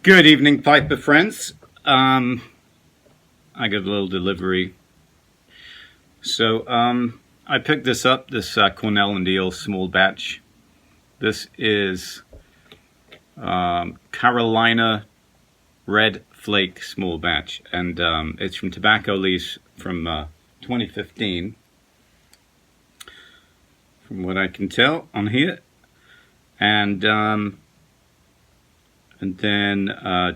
Good evening, Piper friends. I got a little delivery. So I picked this up, this Cornell Diehl small batch. This is Carolina Red Flake small batch, and it's from tobacco leaves from 2015, from what I can tell on here, and then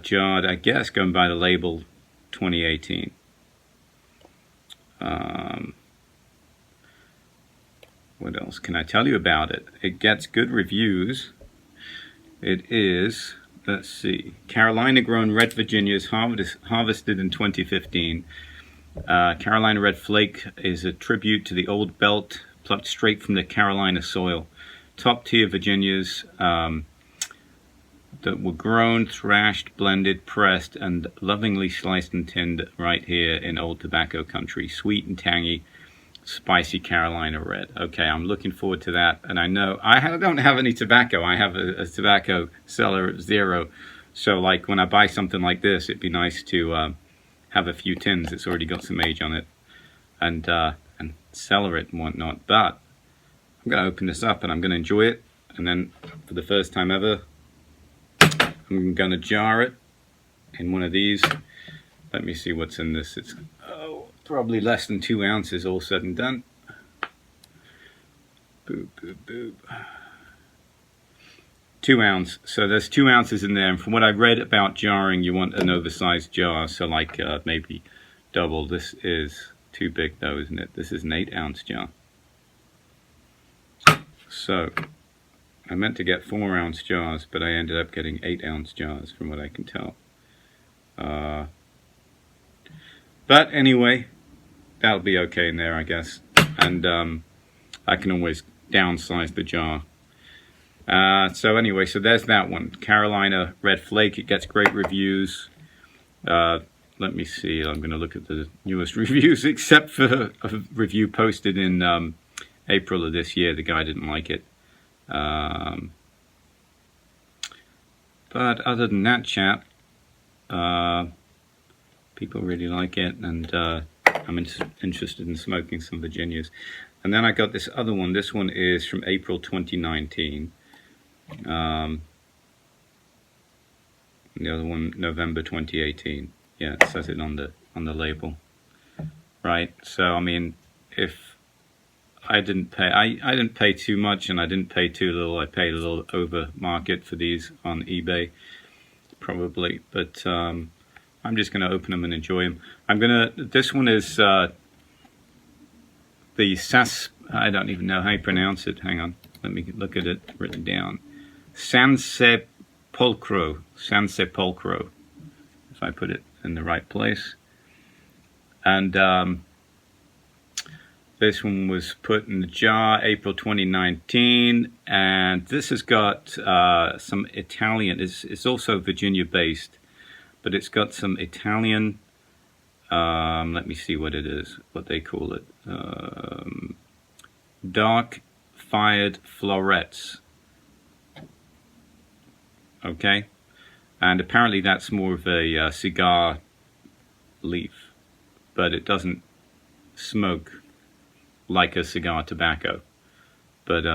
jarred, I guess, going by the label 2018. What else can I tell you about it? It gets good reviews. It is, let's see, Carolina grown red Virginias harvested in 2015. Carolina Red Flake is a tribute to the old belt plucked straight from the Carolina soil. Top tier Virginias that were grown, thrashed, blended, pressed, and lovingly sliced and tinned right here in old tobacco country. Sweet and tangy, spicy Carolina Red. Okay, I'm looking forward to that. And I know I don't have any tobacco. I have a tobacco cellar at zero. So like when I buy something like this, it'd be nice to have a few tins. It's already got some age on it, and cellar it and whatnot. But I'm going to open this up and I'm going to enjoy it. And then for the first time ever, I'm going to jar it in one of these. Let me see what's in this. It's probably less than 2 ounces all said and done. Boop, boop, boop. 2 ounce. So there's 2 ounces in there. And from what I read about jarring, you want an oversized jar. So like maybe double. This is too big though, isn't it? This is an 8 ounce jar. So I meant to get 4 ounce jars, but I ended up getting 8 ounce jars from what I can tell. But anyway, that'll be okay in there, I guess. And I can always downsize the jar. So anyway, so there's that one. Carolina Red Flake. It gets great reviews. Let me see. I'm going to look at the newest reviews, except for a review posted in April of this year. The guy didn't like it. But other than that, chap, people really like it, and I'm interested in smoking some Virginias. And then I got this other one. This one is from April 2019. The other one, November 2018. Yeah, it says it on the label. Right. So I mean, if I didn't pay too much, and I didn't pay too little. I paid a little over market for these on eBay, probably. But I'm just going to open them and enjoy them. This one is the Sas. I don't even know how you pronounce it. Hang on, let me look at it written down. Sansepolcro. Sansepolcro. If I put it in the right place. And this one was put in the jar April 2019, and this has got some Italian. It's also Virginia based, but it's got some Italian. Let me see what it is, what they call it. Dark fired florets. Okay, and apparently that's more of a cigar leaf, but it doesn't smoke like a cigar tobacco, but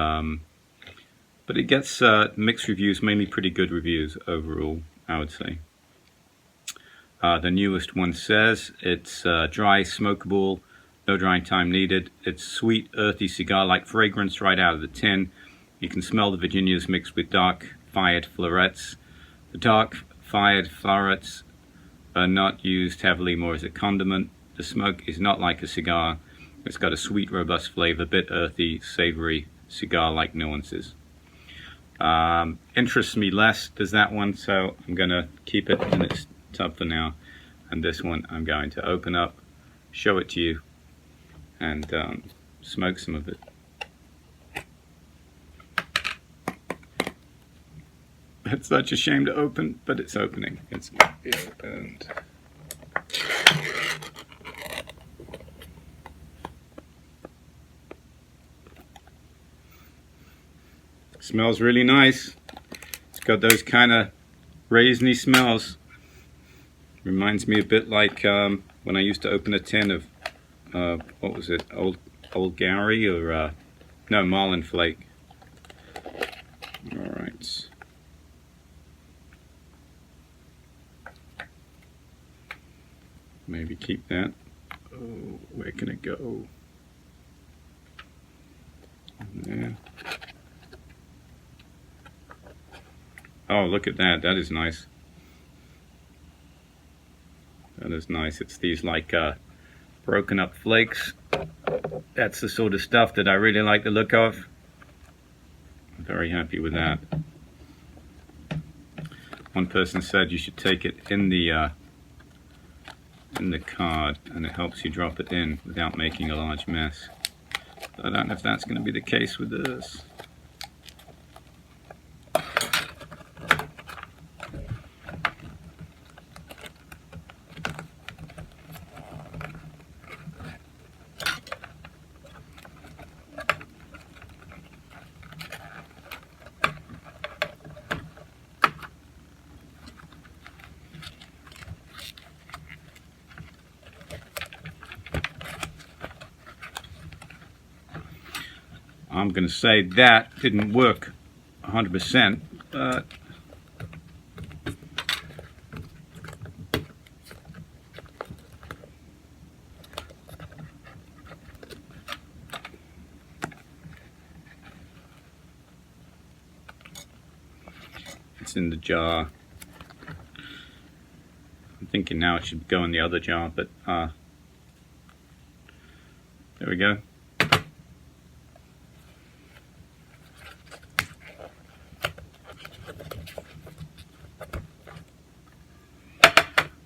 it gets mixed reviews, mainly pretty good reviews overall, I would say. The newest one says it's dry, smokable, no drying time needed. It's sweet, earthy cigar-like fragrance right out of the tin. You can smell the Virginias mixed with dark fired florets. The dark fired florets are not used heavily, more as a condiment. The smoke is not like a cigar. It's got a sweet, robust flavor, bit earthy, savory, cigar-like nuances. Interests me less does that one, so I'm going to keep it in its tub for now. And this one I'm going to open up, show it to you, and smoke some of it. It's such a shame to open, but it's opening. It's opened. Smells really nice. It's got those kind of Raisiny smells. Reminds me a bit like when I used to open a tin of what was it, old Gary or no, Marlin Flake. All right. Maybe keep that. Oh, where can it go? There. Oh, look at that. That is nice. That is nice. It's these like broken up flakes. That's the sort of stuff that I really like the look of. I'm very happy with that. One person said you should take it in the card, and it helps you drop it in without making a large mess. I don't know if that's going to be the case with this. I'm going to say that didn't work 100%, but it's in the jar. I'm thinking now it should go in the other jar, but there we go.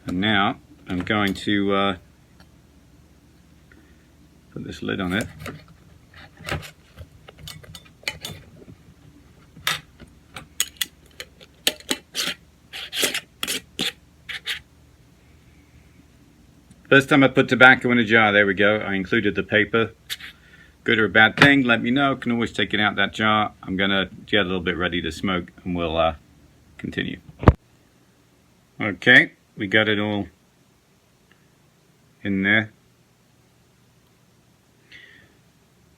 And now I'm going to put this lid on it. First time I put tobacco in a jar, there we go. I included the paper. Good or a bad thing, let me know. Can always take it out that jar. I'm gonna get a little bit ready to smoke and we'll continue. Okay. We got it all in there,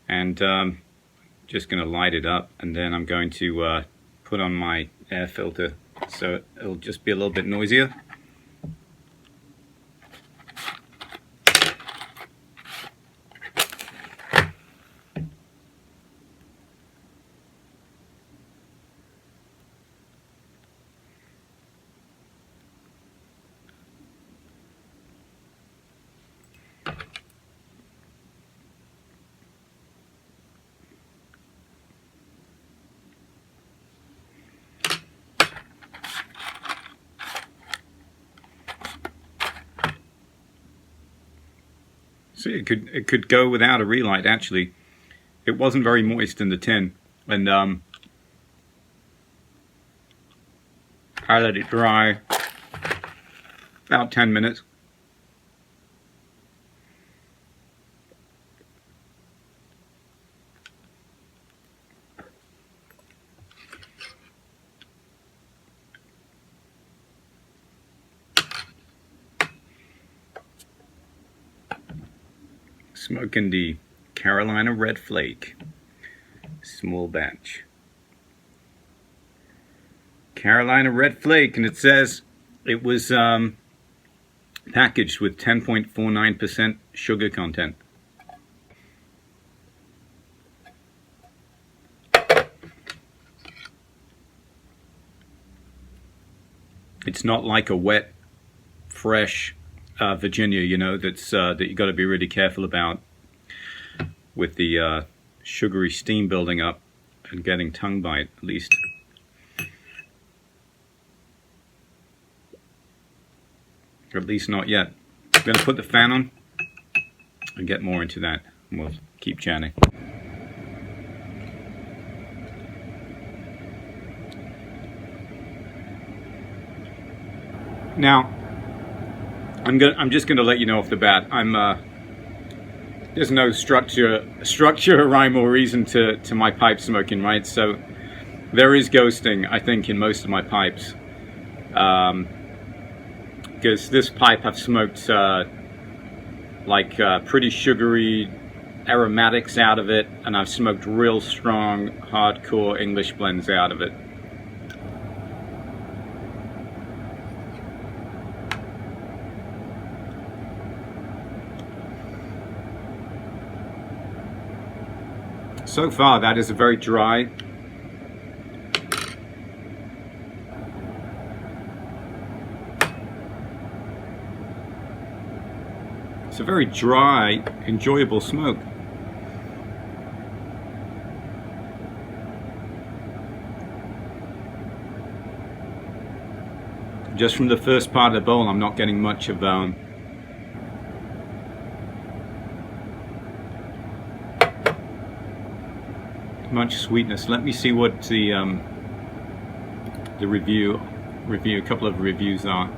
and just going to light it up, and then I'm going to put on my air filter so it'll just be a little bit noisier. See, it could go without a relight. Actually, it wasn't very moist in the tin, and I let it dry about 10 minutes. Smoking the Carolina Red Flake, small batch. Carolina Red Flake, and it says it was packaged with 10.49% sugar content. It's not like a wet, fresh Virginia, you know, that you got to be really careful about with the sugary steam building up and getting tongue bite, at least. Or at least not yet. I'm going to put the fan on and get more into that, and we'll keep chatting. Now, I'm just going to let you know off the bat. There's no structure, rhyme, or reason to my pipe smoking, right? So there is ghosting, I think, in most of my pipes. Because this pipe I've smoked pretty sugary aromatics out of it, and I've smoked real strong hardcore English blends out of it. So far that is a very dry, it's a very dry, enjoyable smoke. Just from the first part of the bowl, I'm not getting much of much sweetness. Let me see what the review, a couple of reviews are.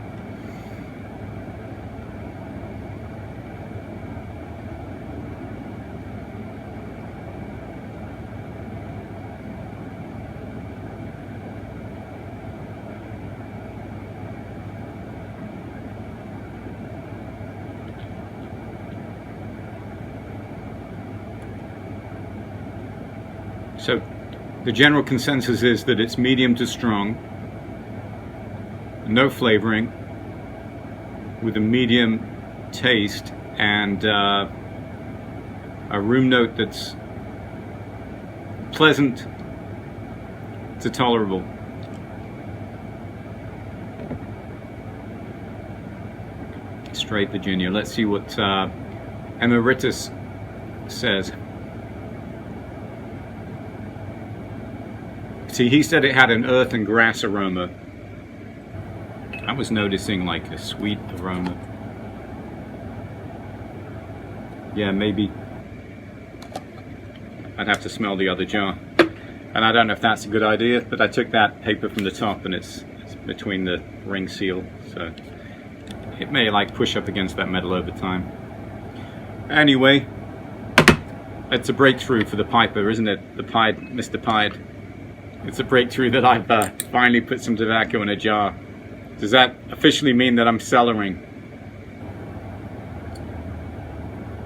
So the general consensus is that it's medium to strong, no flavoring, with a medium taste and a room note that's pleasant to tolerable. Straight Virginia. Let's see what Emeritus says. See, he said it had an earth and grass aroma. I was noticing like a sweet aroma. Yeah, maybe I'd have to smell the other jar. And I don't know if that's a good idea, but I took that paper from the top and it's between the ring seal, so it may like push up against that metal over time. Anyway, it's a breakthrough for the piper, isn't it? The Pied, Mr. Pied. It's a breakthrough that I've finally put some tobacco in a jar. Does that officially mean that I'm cellaring?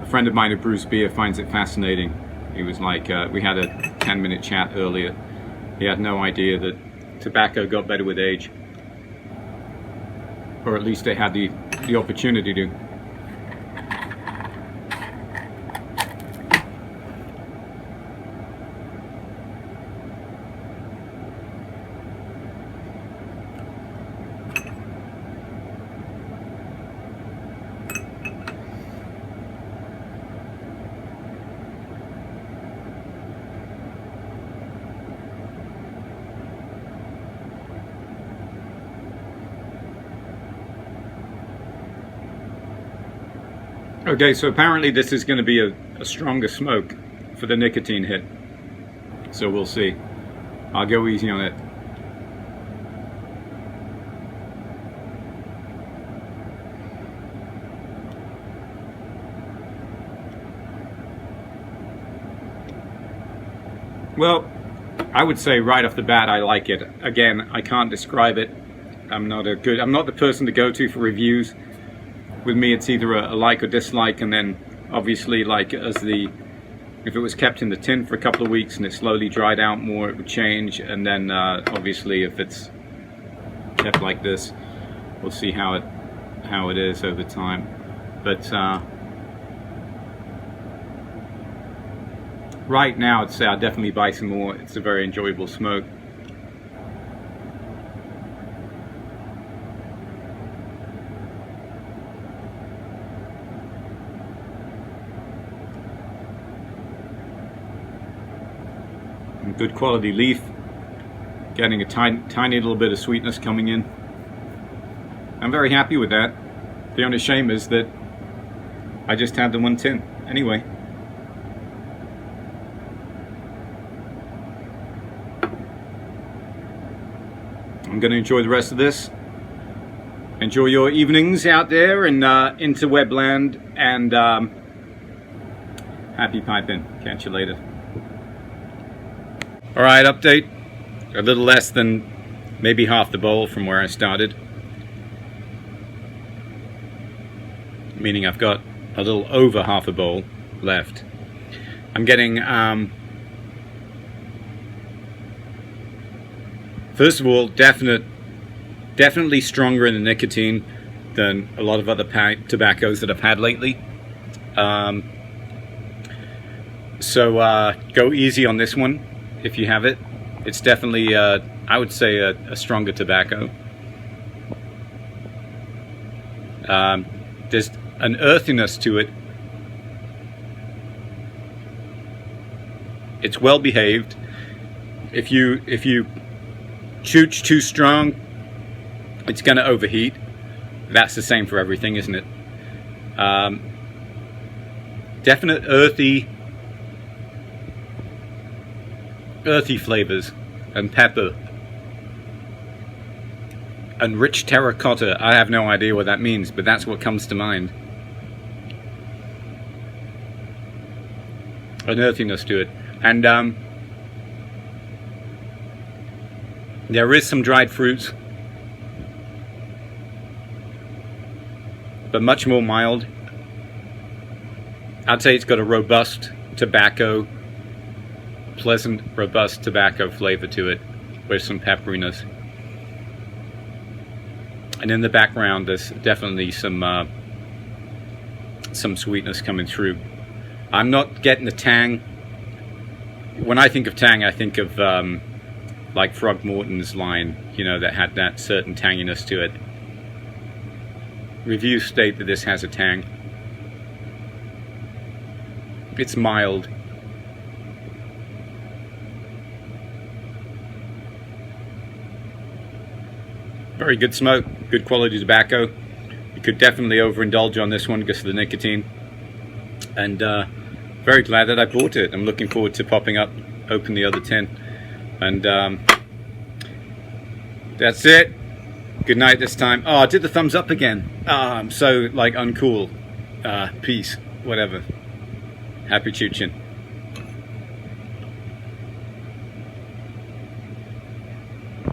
A friend of mine who brews beer finds it fascinating. He was like, we had a 10-minute chat earlier. He had no idea that tobacco got better with age. Or at least it had the opportunity to. Okay, so apparently this is going to be a stronger smoke for the nicotine hit. So we'll see. I'll go easy on it. Well, I would say right off the bat I like it. Again, I can't describe it. I'm not the person to go to for reviews. With me, it's either a like or dislike, and then obviously, like if it was kept in the tin for a couple of weeks and it slowly dried out more, it would change. And then obviously, if it's kept like this, we'll see how it is over time. But right now, I'd say I'll definitely buy some more. It's a very enjoyable smoke. Good quality leaf, getting a tiny little bit of sweetness coming in. I'm very happy with that. The only shame is that I just had the one tin. Anyway, I'm going to enjoy the rest of this. Enjoy your evenings out there and interwebland, and happy piping. Catch you later. Alright, update. A little less than maybe half the bowl from where I started, meaning I've got a little over half a bowl left. I'm getting first of all, definitely stronger in the nicotine than a lot of other tobaccos that I've had lately. So go easy on this one if you have it. It's definitely, I would say, a stronger tobacco. There's an earthiness to it. It's well behaved. If you chooch too strong, it's going to overheat. That's the same for everything, isn't it? Definite earthy flavors and pepper and rich terracotta. I have no idea what that means, but that's what comes to mind. An earthiness to it, and there is some dried fruits, but much more mild. I'd say it's got a robust tobacco, pleasant, robust tobacco flavor to it with some pepperiness. And in the background, there's definitely some sweetness coming through. I'm not getting the tang. When I think of tang, I think of like Frogmorton's line, you know, that had that certain tanginess to it. Reviews state that this has a tang. It's mild. Very good smoke, good quality tobacco. You could definitely overindulge on this one because of the nicotine. And very glad that I bought it. I'm looking forward to open the other 10. And that's it. Good night this time. Oh, I did the thumbs up again. I'm so like uncool. Peace. Whatever. Happy chooching.